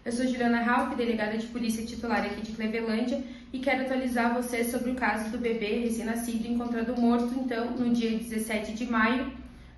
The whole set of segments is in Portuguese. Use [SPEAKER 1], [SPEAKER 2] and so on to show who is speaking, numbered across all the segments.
[SPEAKER 1] Eu sou Juliana Rauch, delegada de polícia titular aqui de Clevelândia, e quero atualizar você sobre o caso do bebê recém-nascido encontrado morto, então, no dia 17 de maio,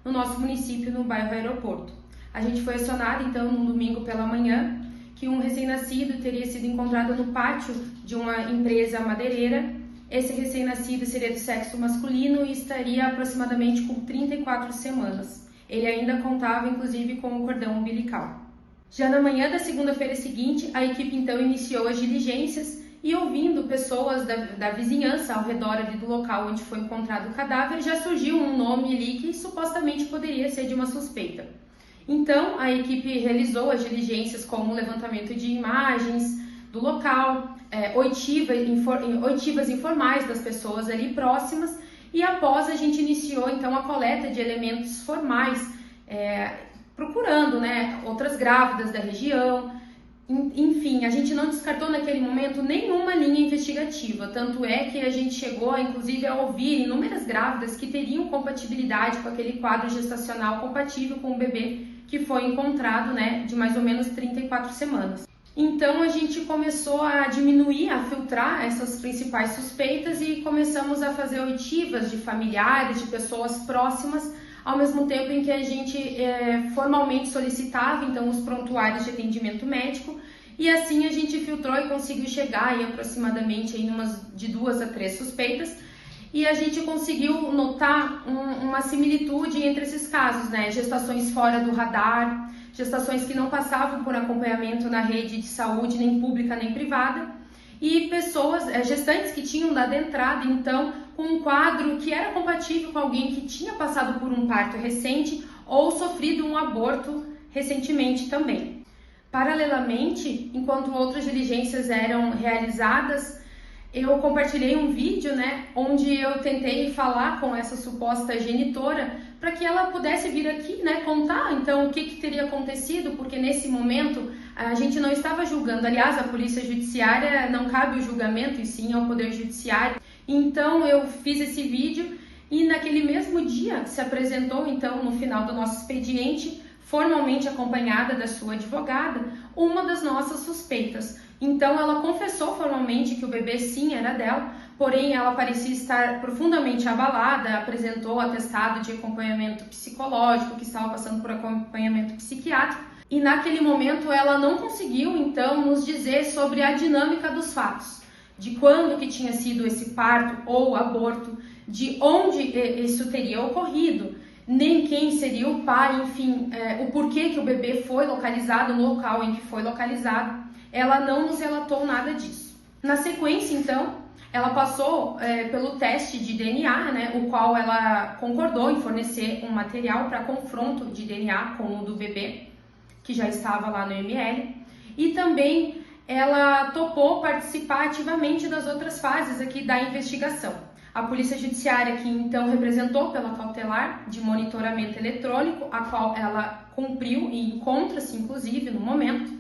[SPEAKER 1] no nosso município, no bairro Aeroporto. A gente foi acionado, então, no domingo pela manhã, que um recém-nascido teria sido encontrado no pátio de uma empresa madeireira. Esse recém-nascido seria do sexo masculino e estaria aproximadamente com 34 semanas. Ele ainda contava, inclusive, com o cordão umbilical. Já na manhã da segunda-feira seguinte, a equipe então iniciou as diligências e, ouvindo pessoas da vizinhança ao redor ali do local onde foi encontrado o cadáver, já surgiu um nome ali que supostamente poderia ser de uma suspeita. Então, a equipe realizou as diligências como o levantamento de imagens do local, oitivas informais das pessoas ali próximas, e após a gente iniciou então a coleta de elementos formais, procurando outras grávidas da região. Enfim, a gente não descartou naquele momento nenhuma linha investigativa, tanto é que a gente chegou inclusive a ouvir inúmeras grávidas que teriam compatibilidade com aquele quadro gestacional compatível com o bebê que foi encontrado, de mais ou menos 34 semanas. Então a gente começou a diminuir, a filtrar essas principais suspeitas e começamos a fazer oitivas de familiares, de pessoas próximas, ao mesmo tempo em que a gente formalmente solicitava então os prontuários de atendimento médico, e assim a gente filtrou e conseguiu chegar em aproximadamente de 2 a 3 suspeitas, e a gente conseguiu notar uma similitude entre esses casos, gestações fora do radar, gestações que não passavam por acompanhamento na rede de saúde, nem pública nem privada, e pessoas, gestantes que tinham dado entrada, então, com um quadro que era compatível com alguém que tinha passado por um parto recente ou sofrido um aborto recentemente também. Paralelamente, enquanto outras diligências eram realizadas, eu compartilhei um vídeo, onde eu tentei falar com essa suposta genitora para que ela pudesse vir aqui, contar então o que teria acontecido, porque nesse momento a gente não estava julgando. Aliás, a polícia judiciária não cabe o julgamento, e sim ao poder judiciário. Então eu fiz esse vídeo e naquele mesmo dia se apresentou então no final do nosso expediente, formalmente acompanhada da sua advogada, uma das nossas suspeitas. Então ela confessou formalmente que o bebê sim era dela, porém ela parecia estar profundamente abalada, apresentou atestado de acompanhamento psicológico, que estava passando por acompanhamento psiquiátrico, e naquele momento ela não conseguiu então nos dizer sobre a dinâmica dos fatos, de quando que tinha sido esse parto ou aborto, de onde isso teria ocorrido, nem quem seria o pai, enfim, o porquê que o bebê foi localizado no local em que foi localizado. Ela não nos relatou nada disso. Na sequência, então, ela passou pelo teste de DNA, o qual ela concordou em fornecer um material para confronto de DNA com o do bebê, que já estava lá no ML, e também ela topou participar ativamente das outras fases aqui da investigação. A Polícia Judiciária, que então representou pela cautelar de monitoramento eletrônico, a qual ela cumpriu e encontra-se inclusive no momento.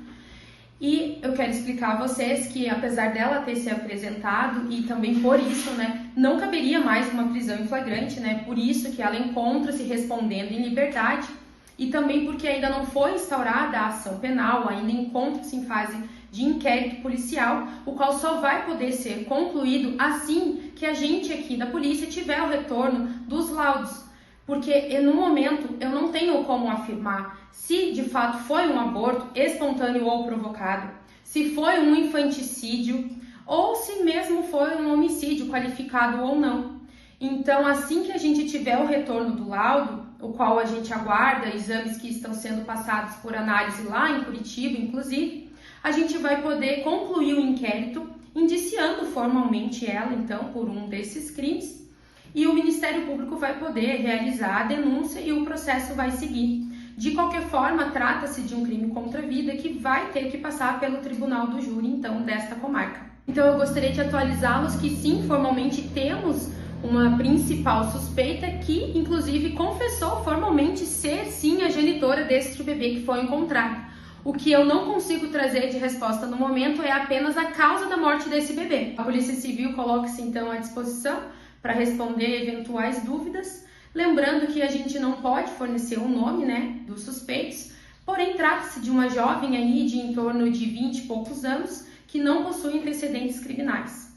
[SPEAKER 1] E eu quero explicar a vocês que, apesar dela ter se apresentado, e também por isso, não caberia mais uma prisão em flagrante, por isso que ela encontra-se respondendo em liberdade, e também porque ainda não foi instaurada a ação penal, ainda encontra-se em fase de inquérito policial, o qual só vai poder ser concluído assim que a gente aqui da polícia tiver o retorno dos laudos. Porque no momento eu não tenho como afirmar se de fato foi um aborto espontâneo ou provocado, se foi um infanticídio ou se mesmo foi um homicídio qualificado ou não. Então, assim que a gente tiver o retorno do laudo, o qual a gente aguarda, exames que estão sendo passados por análise lá em Curitiba, inclusive, a gente vai poder concluir o inquérito, indiciando formalmente ela, então, por um desses crimes, e o Ministério Público vai poder realizar a denúncia e o processo vai seguir. De qualquer forma, trata-se de um crime contra a vida que vai ter que passar pelo tribunal do júri, então, desta comarca. Então, eu gostaria de atualizá-los que sim, formalmente temos uma principal suspeita que, inclusive, confessou formalmente ser, sim, a genitora deste bebê que foi encontrado. O que eu não consigo trazer de resposta no momento é apenas a causa da morte desse bebê. A Polícia Civil coloca-se, então, à disposição para responder eventuais dúvidas, lembrando que a gente não pode fornecer o nome, dos suspeitos, Porém, trata-se de uma jovem aí de em torno de 20 e poucos anos que não possui antecedentes criminais.